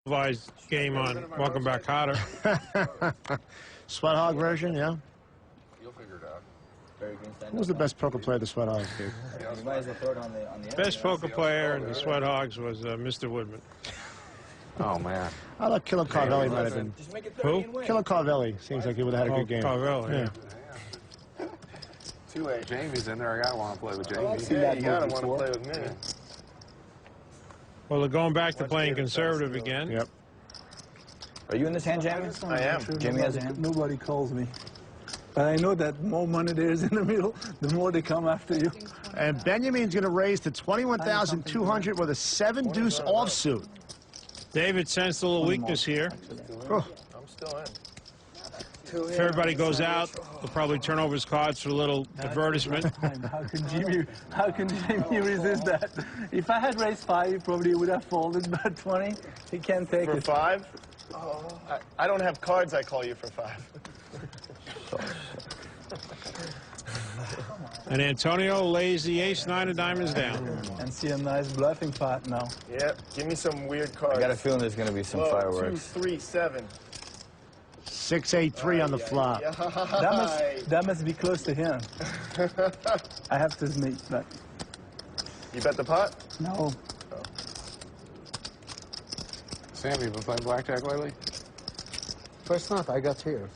televised game on Welcome Back Kotter. Sweat Hog version, yeah. You'll figure it out. Who was the best poker player the Sweat Hogs did? You might as well throw it on the Best poker player in the Sweat Hogs was Mr. Woodman. Oh, man. I thought Killer Carvelli might have been. Who? Killer Carvelli. Seems like he would have had a good game. Carvelli, yeah. 2-8. Jamie's in there. I gotta want to play with Jamie. Yeah, you gotta want to play with me. Well, they're going back to playing conservative again. Yep. Are you in this hand, Jamie? I am. Jamie has a hand? Nobody calls me. But I know that more money there is in the middle, the more they come after you. And Benjamin's going to raise to 21,200 with a 7-deuce offsuit. David sensed a little weakness here. Oh. I'm still in. If everybody goes out, he'll probably turn over his cards for a little advertisement. How can Jimmy resist that? If I had raised 5, he probably would have folded, but 20, he can't take For it. 5? Oh. I don't have cards I call you for 5. And Antonio lays the ace-9 of diamonds down. And see a nice bluffing pot now. Yep, give me some weird cards. I got a feeling there's going to be some fireworks. 2, 3, 7. 6-8-3 on the flop. That must be close to him. I have to admit that. You bet the pot? No. Oh. Sam, you been playing blackjack lately? First not, I got here.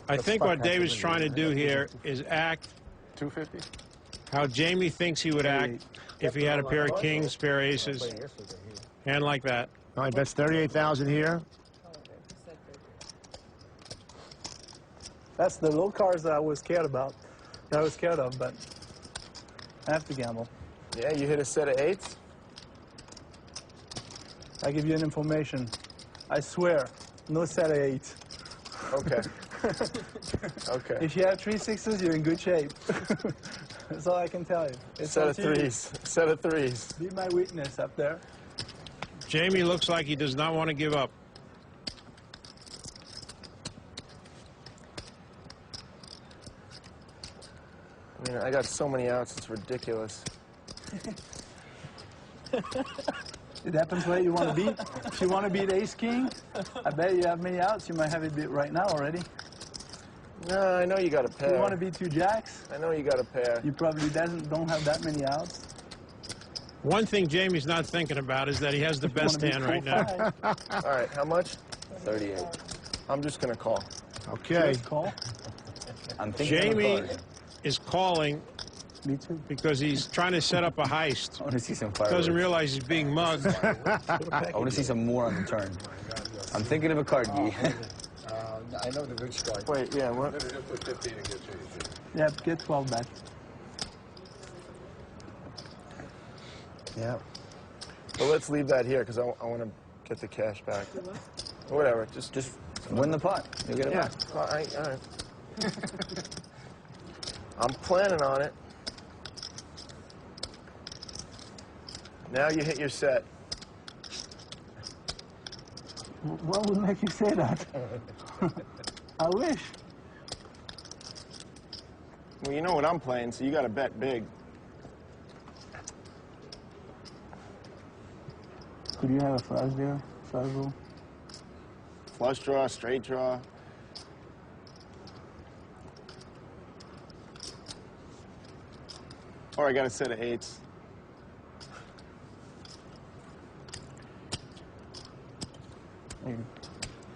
I think what David's trying to do here is act 250? how Jamie thinks he would act if he had a pair of kings, pair of aces, hand like that. All right, bets 38,000 here. That's the low cards that I was scared about. That I was scared of, but I have to gamble. Yeah, you hit a set of 8s? I give you an information. I swear, no set of 8. Okay. Okay. If you have 3 6s, you're in good shape. That's all I can tell you. It's Set up of to you. 3s. Set of 3s. Be my witness up there. Jamie looks like he does not want to give up. I mean, I got so many outs, it's ridiculous. It happens where you want to beat. If you want to beat ace-king, I bet you have many outs. You might have it beat right now already. No, I know you got a If pair. you want to beat 2 jacks, I know you got a pair. you probably don't have that many outs. One thing Jamie's not thinking about is that he has the best hand right now. All right, how much? 38. I'm just going to call. Okay. Call. I'm thinking Jamie of a card. is calling Me too. because he's trying to set up a heist. I want to see some fireworks. Doesn't realize he's being mugged. I want to see some more on the turn. I'm thinking of a card, Guy. I know the rich card. Wait, yeah, what? Maybe just put 15 and get changed. Yeah, get 12 back. Yeah. Well, let's leave that here because I want to get the cash back. Whatever, just Win the pot. You'll get it yeah. back. All right. I'm planning on it. Now you hit your set. What would make you say that? I wish. Well, you know what I'm playing, so you got to bet big. Could you have a flush there? Flush rule? Flush draw, straight draw. Or I got a set of 8s.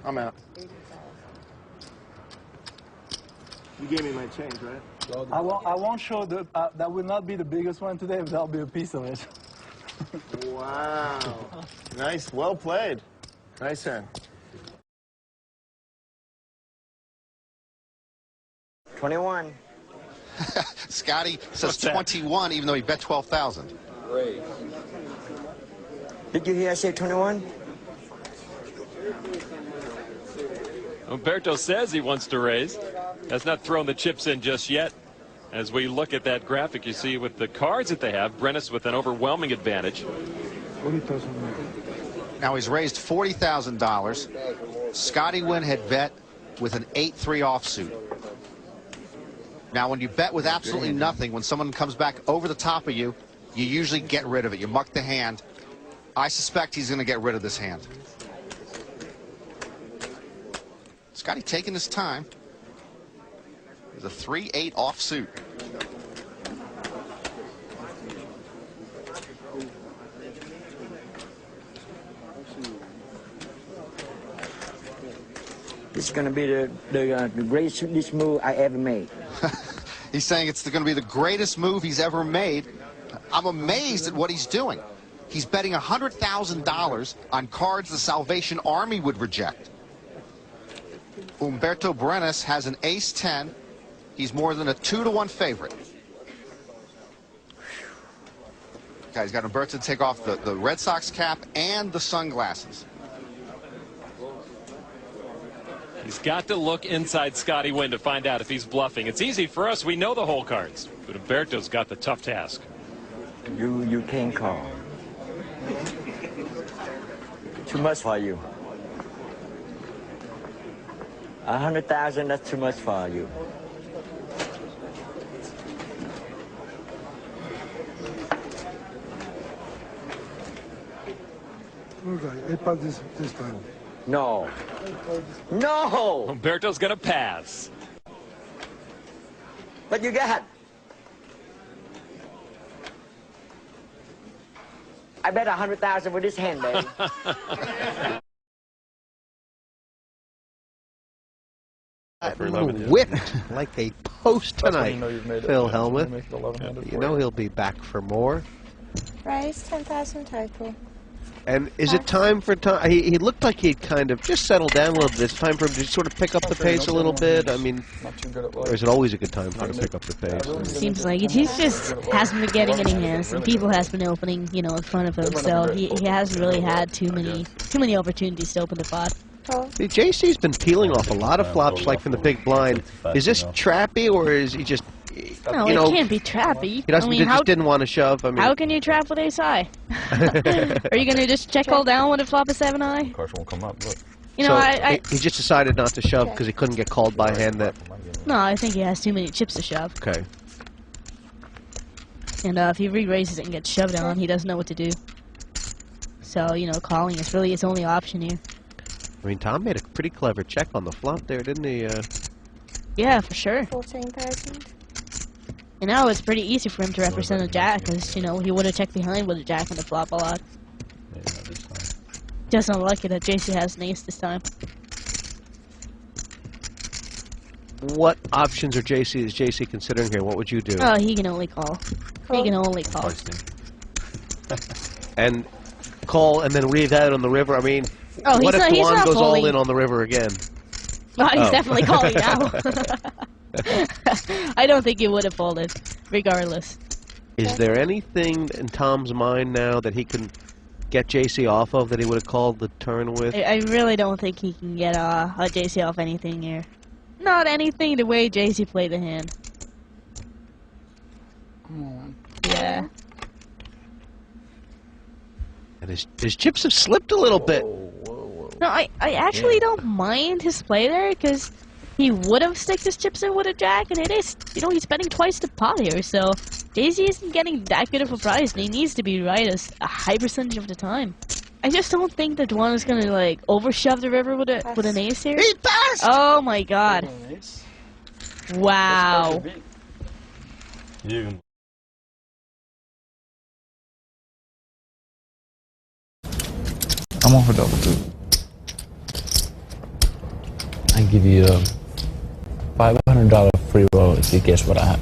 I'm out. You gave me my change, right? I won't show the. That will not be the biggest one today, but that'll be a piece of it. Wow. Nice, well played. Nice hand. 21. Scotty says 21, even though he bet 12,000. Great. Did you hear I say 21? Umberto says he wants to raise. Has not thrown the chips in just yet. As we look at that graphic, you see with the cards that they have, Brennis with an overwhelming advantage. Now he's raised $40,000. Scotty Wynn had bet with an 8-3 offsuit. Now, when you bet with absolutely nothing, when someone comes back over the top of you, you usually get rid of it. You muck the hand. I suspect he's going to get rid of this hand. Scotty taking his time. There's a 3-8 offsuit. This is going to be the greatest move I ever made. He's saying it's going to be the greatest move he's ever made. I'm amazed at what he's doing. He's betting $100,000 on cards the Salvation Army would reject. Humberto Brenes has an ace-10. He's more than a 2-to-1 favorite. Okay, he's got Humberto to take off the Red Sox cap and the sunglasses. He's got to look inside Scotty Wynn to find out if he's bluffing. It's easy for us. We know the hole cards. But Humberto's got the tough task. You can't call. Too much for you. 100,000, that's too much for you. Okay, 8 pounds this time. No. No! Humberto's going to pass. What you got? I bet 100,000 with this hand, baby. Whipped like a post tonight, Phil Hellmuth. You know he'll be back for more. Raise 10,000 total. And is it time for Tom? He looked like he'd kind of just settled down a little bit. It's time for him to sort of pick up the pace a little bit. I mean, or is it always a good time for him to pick up the pace? Seems like it. He just hasn't been getting any hands, and people has been opening, you know, in front of him. So he hasn't really had too many opportunities to open the pot. See, JC's been peeling off a lot of flops, like from the big blind. Is this trappy, or is he just? No, you know, it can't be trappy. He doesn't, just didn't want to shove. I mean, how can you trap with ace high? Are you gonna just check all down when it flop a 7-eye? Of course, won't come up. Look. You know, so he just decided not to shove because he couldn't get called by a hand that. No, I think he has too many chips to shove. Okay. And if he re-raises it and gets shoved on, he doesn't know what to do. So, you know, calling is really his only option here. I mean, Tom made a pretty clever check on the flop there, didn't he? Yeah, for sure. 14,000. You know, it's pretty easy for him to represent a jack, because, you know, he would have checked behind with a jack on the flop a lot. Just unlucky that JC has an ace this time. What options is JC considering here? What would you do? Oh, he can only call. He can only call. And call and then read out on the river. I mean, oh, what if Juan goes calling. all in on the river again? Oh, he's definitely calling now. I don't think he would have folded, regardless. Is there anything in Tom's mind now that he can get JC off of that he would have called the turn with? I really don't think he can get a JC off anything here. Not anything the way JC played the hand. Yeah. And his chips have slipped a little bit. No, I actually don't mind his play there, because he would have sticked his chips in with a jack, and it is, you know, he's betting twice the pot here, so JC isn't getting that good of a price, and he needs to be right a high percentage of the time. I just don't think that one is gonna, like, overshove the river with an ace here. He passed! Oh my god. Wow. I'm on for double two. I give you a $500 free roll if you guess what I have.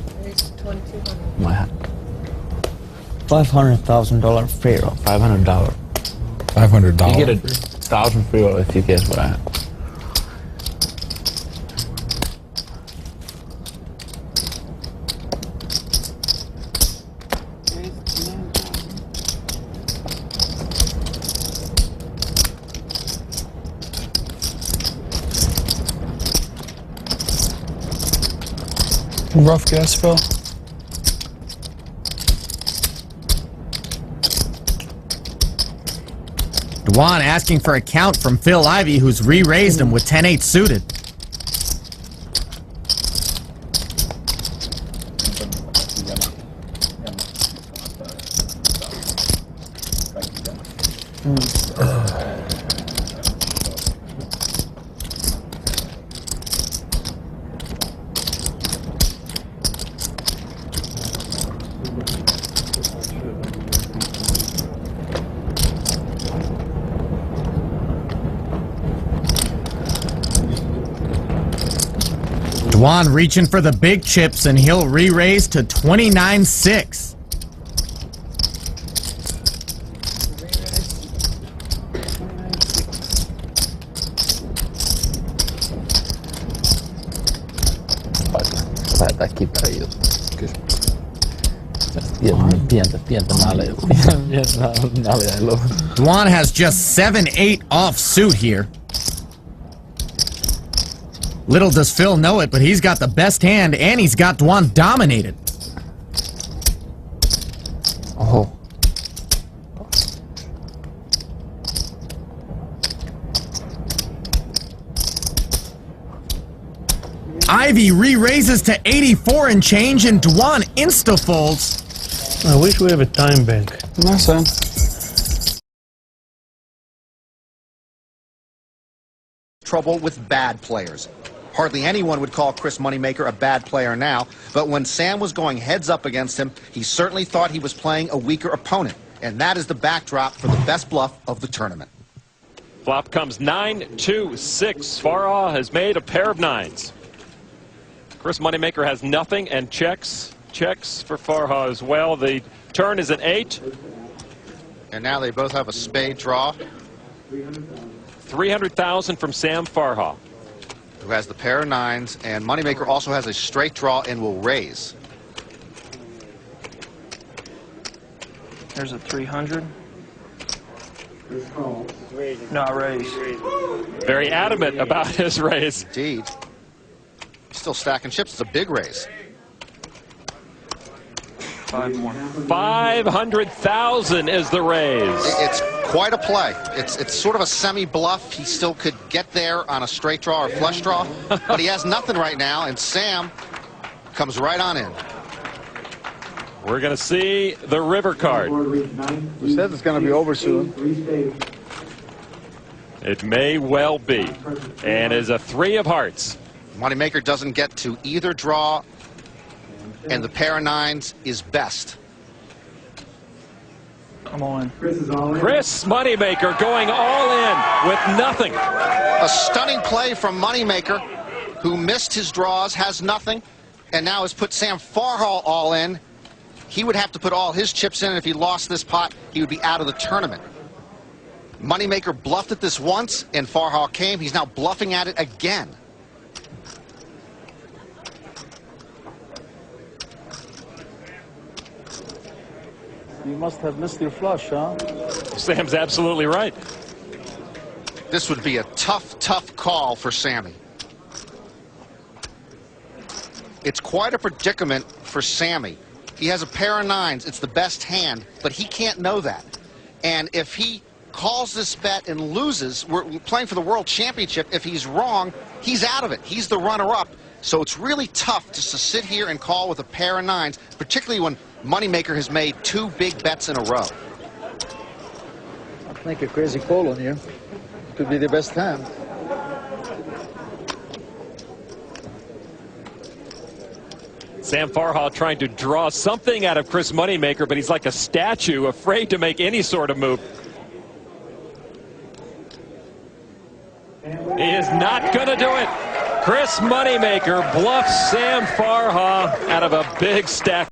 My hat. $500,000 free roll. $500. $500. You get 1,000 free roll if you guess what I have. Rough guess, Phil. Dwan asking for a count from Phil Ivey, who's re-raised him with 10-8 suited. Dwan reaching for the big chips, and he'll re-raise to 29-6. Lähdetään kipäin juttu. Pientä naljailua. Dwan has just 7-8 off suit here. Little does Phil know it, but he's got the best hand, and he's got Dwan dominated. Oh. Ivy re-raises to 84 and change, and Dwan insta-folds. I wish we have a time bank. No, son. Trouble with bad players. Hardly anyone would call Chris Moneymaker a bad player now, but when Sam was going heads up against him, he certainly thought he was playing a weaker opponent, and that is the backdrop for the best bluff of the tournament. Flop comes 9-2-6. Farah has made a pair of nines. Chris Moneymaker has nothing and checks. Checks for Farha as well. The turn is an 8. And now they both have a spade draw. 300,000 from Sam Farha, who has the pair of nines, and Moneymaker also has a straight draw and will raise. There's a 300. No, raise. Very adamant about his raise. Indeed. Still stacking chips. It's a big raise. 5 more. 500,000 is the raise. It's quite a play. It's sort of a semi-bluff. He still could get there on a straight draw or flush draw, but he has nothing right now, and Sam comes right on in. We're going to see the river card. Who says it's going to be over soon? It may well be, and is a 3 of hearts. Moneymaker doesn't get to either draw, and the pair of nines is best. Come on. Chris Moneymaker going all in with nothing. A stunning play from Moneymaker, who missed his draws, has nothing, and now has put Sam Farha all in. He would have to put all his chips in, and if he lost this pot, he would be out of the tournament. Moneymaker bluffed at this once, and Farha came. He's now bluffing at it again. You must have missed your flush, huh? Sam's absolutely right. This would be a tough, tough call for Sammy. It's quite a predicament for Sammy. He has a pair of nines. It's the best hand, but he can't know that. And if he calls this bet and loses, we're playing for the World Championship. If he's wrong, he's out of it. He's the runner-up. So it's really tough just to sit here and call with a pair of nines, particularly when Moneymaker has made 2 big bets in a row. I'll make a crazy call on you. Could be the best hand. Sam Farha trying to draw something out of Chris Moneymaker, but he's like a statue, afraid to make any sort of move. He is not going to do it. Chris Moneymaker bluffs Sam Farha out of a big stack.